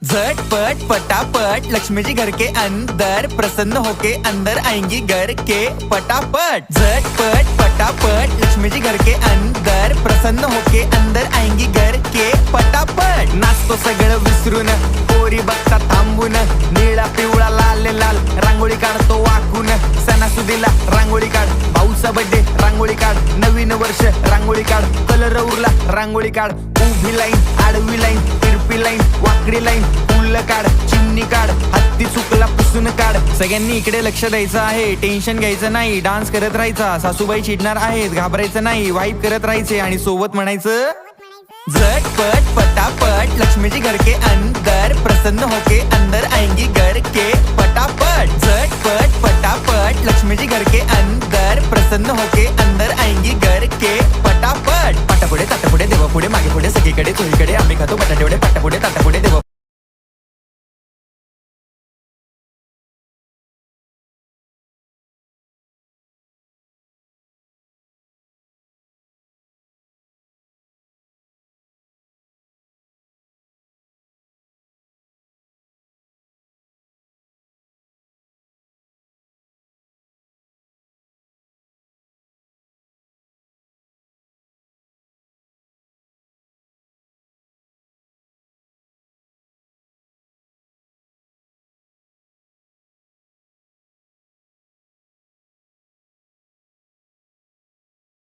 झटपट पटापट लक्ष्मी जी घर के अंदर प्रसन्न होके अंदर आएंगी घर के पटापट। झटपट पटापट लक्ष्मी जी घर के अंदर प्रसन्न होके अंदर आएंगी घर के पटापट। नाचतो सगळं विसरून पोरी बघता थांबून निळा पिवळा लाल लाल रांगोळी काढतो वाकून। सणासुदीला रांगोळी काढ, भाऊचा बर्थडे रांगोळी काढ, नवीन वर्ष रांगोळी काढ, कलर उरला रांगोळी काढ, उभी लाईन आडवी लाईन तिरपी लाईन वाकडी लाईन फुल काढ, चिमणी काढ, हत्ती चुकला पुसून काढ। सगळ्यांनी इकडे लक्ष द्यायचं आहे, टेन्शन घ्यायचं नाही, डान्स करत राहायचा। सासूबाई चिडणार आहेत, घाबरायचं नाही, वाईब करत राहायचे आणि सोबत म्हणायचं झटपट पटापट लक्ष्मी जी घर के अंदर प्रसन्न होके अंदर आएंगी घर के पटापट। झटपट पटापट लक्ष्मी जी घर के अंदर प्रसन्न होके अंदर आएंगी घर के पटापट। पाटापुढे ताटापुढे देवापुढे मागे पुढे सगळीकडे चोहीकडे आम्ही खातो बटाटेवडे पाटापुढे ताटापुढे देवा